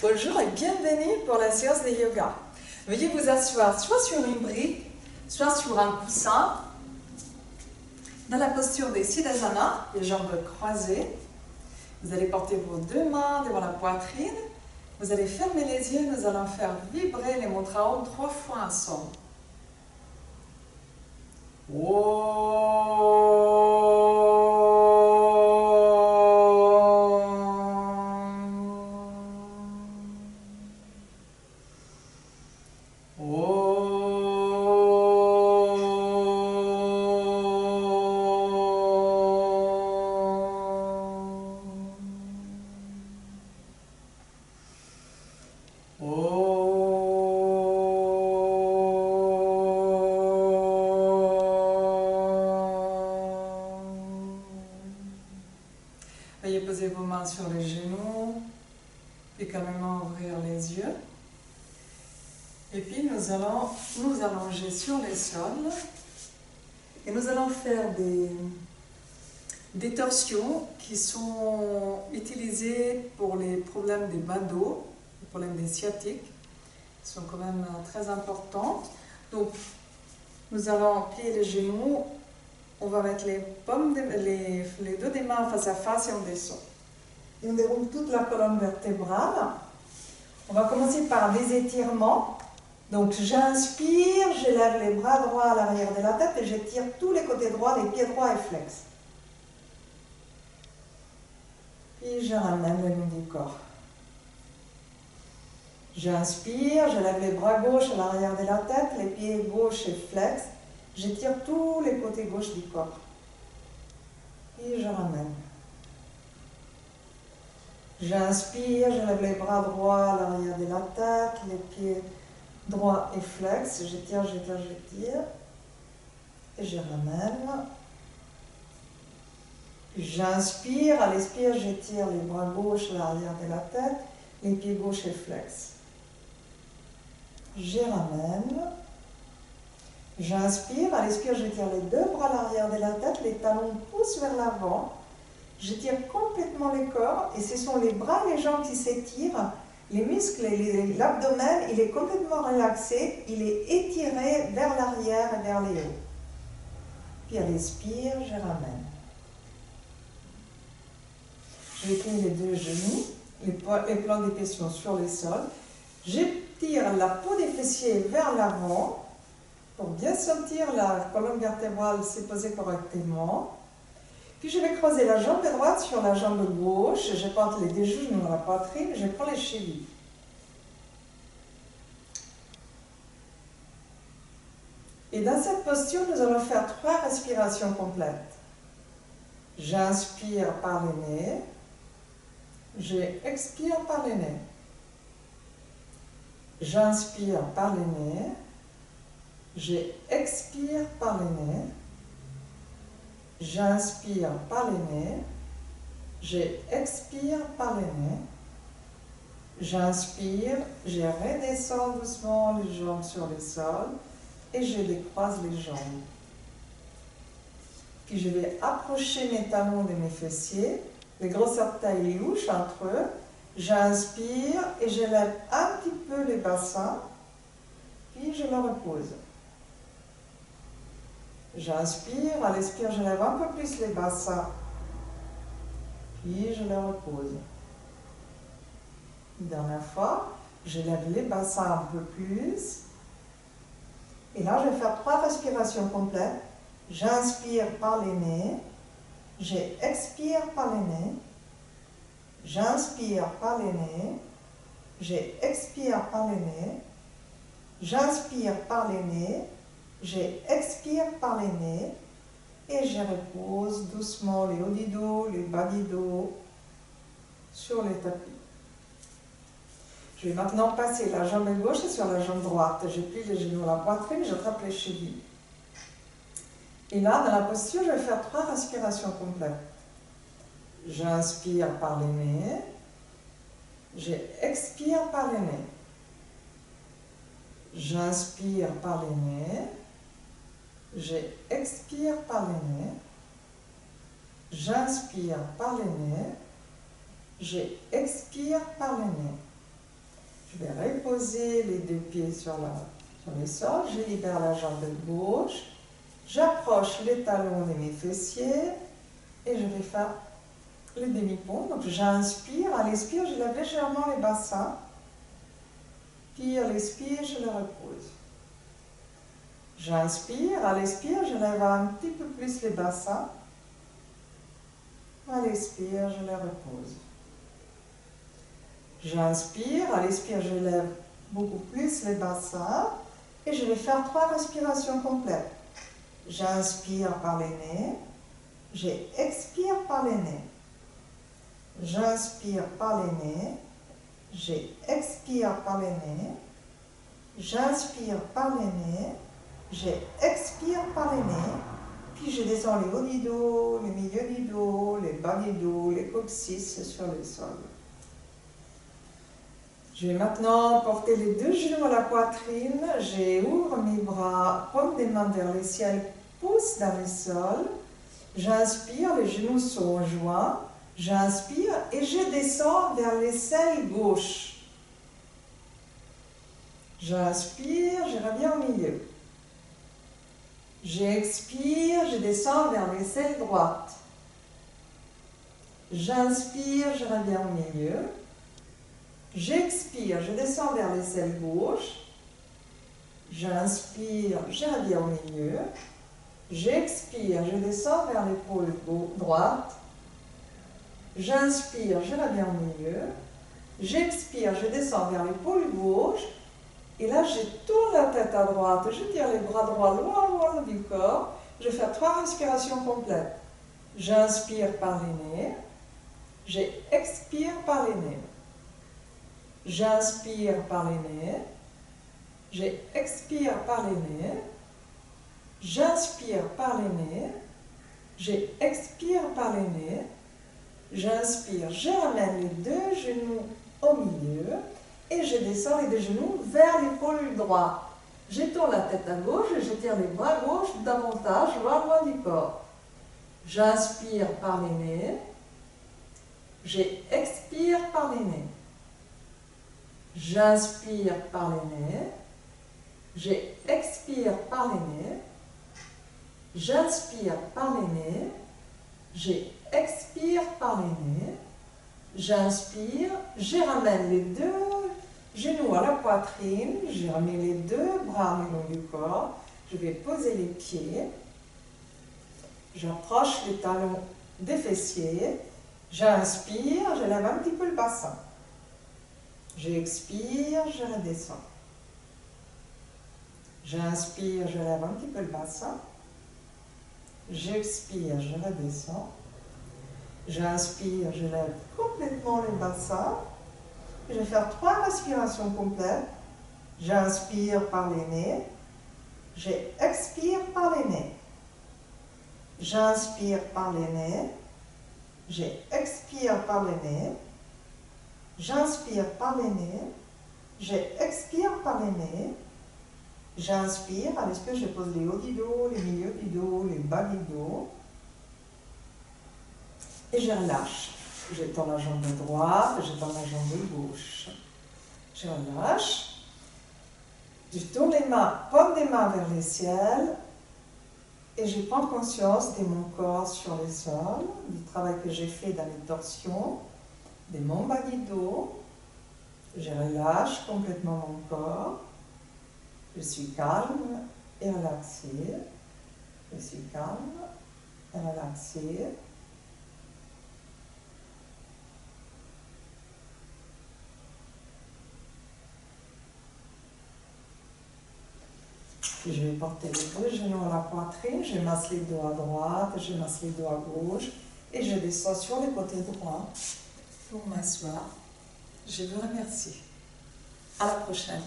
Bonjour et bienvenue pour la séance de yoga. Veuillez vous asseoir soit sur une brique, soit sur un coussin, dans la posture des Siddhasana, les jambes croisées. Vous allez porter vos deux mains devant la poitrine. Vous allez fermer les yeux, nous allons faire vibrer les mudras Om 3 fois ensemble. Veuillez poser vos mains sur les genoux, puis calmement ouvrir les yeux. Et puis nous allons nous allonger sur les sols et nous allons faire des torsions qui sont utilisées pour les problèmes des bas dos, les problèmes des sciatiques, qui sont quand même très importantes. Donc nous allons plier les genoux. On va mettre les deux des mains face à face et on descend. Et on déroule toute la colonne vertébrale. On va commencer par des étirements. Donc j'inspire, j'élève les bras droits à l'arrière de la tête et j'étire tous les côtés droits, les pieds droits et flex. Puis je ramène le long du corps. J'inspire, j'élève les bras gauche à l'arrière de la tête, les pieds gauche et flex. J'étire tous les côtés gauche du corps. Et je ramène. J'inspire, je lève les bras droits à l'arrière de la tête, les pieds droits et flex. J'étire, j'étire, j'étire. Et je ramène. J'inspire, à l'expire, j'étire les bras gauche à l'arrière de la tête, les pieds gauche et flex. Je ramène. J'inspire, à l'expire, j'étire les deux bras à l'arrière de la tête, les talons poussent vers l'avant. J'étire complètement le corps et ce sont les bras et les jambes qui s'étirent. Les muscles et l'abdomen, il est complètement relaxé, il est étiré vers l'arrière et vers les hauts. Puis à l'expire, je ramène. Je vais plier les deux genoux, les plans des pieds sont sur le sol. J'étire la peau des fessiers vers l'avant. Pour bien sentir la colonne vertébrale se poser correctement. Puis je vais croiser la jambe droite sur la jambe gauche. Je porte les deux genoux dans la poitrine. Je prends les chevilles. Et dans cette posture, nous allons faire 3 respirations complètes. J'inspire par le nez. J'expire par le nez. J'inspire par le nez. J'expire par le nez, j'inspire par le nez, j'expire par le nez, j'inspire, je redescends doucement les jambes sur le sol et je décroise les jambes. Puis je vais approcher mes talons de mes fessiers, les gros orteils louches entre eux, j'inspire et je lève un petit peu les bassins, puis je me repose. J'inspire, à l'expire, je lève un peu plus les bassins, puis je les repose. Une dernière fois, je lève les bassins un peu plus. Et là, je vais faire 3 respirations complètes. J'inspire par le nez, j'expire par le nez, j'inspire par le nez, j'expire par le nez, j'inspire par le nez, j'expire par le nez et je repose doucement les hauts du dos, les bas du dos sur le tapis. Je vais maintenant passer la jambe gauche sur la jambe droite. Je plie les genoux à la poitrine, j'attrape les chevilles. Et là, dans la posture, je vais faire 3 respirations complètes. J'inspire par le nez, j'expire par le nez. J'inspire par le nez, j'expire par le nez, j'inspire par le nez, j'expire par le nez. Je vais reposer les deux pieds sur le sol. Je libère la jambe gauche. J'approche les talons de mes fessiers et je vais faire le demi-pont. Donc j'inspire. À l'expire, je lève légèrement les bassins. Puis à l'expire, je le repose. J'inspire. À l'expire, je lève un petit peu plus les bassins. À l'expire, je les repose. J'inspire, à l'expire, je lève beaucoup plus les bassins et je vais faire 3 respirations complètes. J'inspire par les nez, j'expire par les nez. J'inspire par les nez, j'expire par les nez. J'inspire par les nez, j'expire par les nez. Puis je descends les hauts du dos, les milieux du dos, les bas du dos, les coccyx sur le sol. Je vais maintenant porter les 2 genoux à la poitrine. J'ouvre mes bras, paume des mains vers le ciel, pousse dans le sol. J'inspire, les genoux sont joints. J'inspire et je descends vers l'aisselle gauche. J'inspire, je reviens au milieu. J'expire, je descends vers l'aisselle droite. J'inspire, je reviens au milieu. J'expire, je descends vers l'aisselle gauche. J'inspire, je reviens au milieu. J'expire, je descends vers l'épaule droite. J'inspire, je reviens au milieu. J'expire, je descends vers l'épaule gauche. Et là, je tourne la tête à droite. Je tire les bras droits loin du corps. Je fais 3 respirations complètes. J'inspire par les nez. J'expire par les nez. J'inspire par les nez. J'expire par les nez. J'inspire par les nez. J'expire par les nez. J'inspire, je ramène les 2 genoux au milieu et je descends les 2 genoux vers l'épaule droite. Je tourne la tête à gauche et je tire les bras gauche davantage loin du corps. J'inspire par les nez. J'expire par les nez. J'inspire par les nez. J'expire par les nez. J'inspire par les nez. J'expire par les nez. J'inspire. Je ramène les 2 genoux à la poitrine. Je remets les 2 bras le long du corps. Je vais poser les pieds. J'approche les talons des fessiers. J'inspire, je lève un petit peu le bassin. J'expire, je redescends. J'inspire, je lève un petit peu le bassin. J'expire, je redescends. J'inspire, je lève complètement le bassin. Je vais faire 3 respirations complètes. J'inspire par les nez. J'expire par les nez. J'inspire par les nez. J'expire par les nez. J'inspire par les nez. J'expire par les nez. J'inspire, à l'expire, je pose les hauts du dos, les milieux du dos, les bas du dos. Et je relâche. Je tends la jambe droite, je tends la jambe gauche. Je relâche. Je tourne les mains, paume des mains vers le ciel. Et je prends conscience de mon corps sur le sol, du travail que j'ai fait dans les torsions, de mon bas du dos. Je relâche complètement mon corps. Je suis calme et relaxée. Je suis calme et relaxée. Puis je vais porter les 2 genoux à la poitrine, je masse les dos à droite, je masse les dos à gauche et je descends sur le côté droit pour m'asseoir. Je vous remercie. À la prochaine.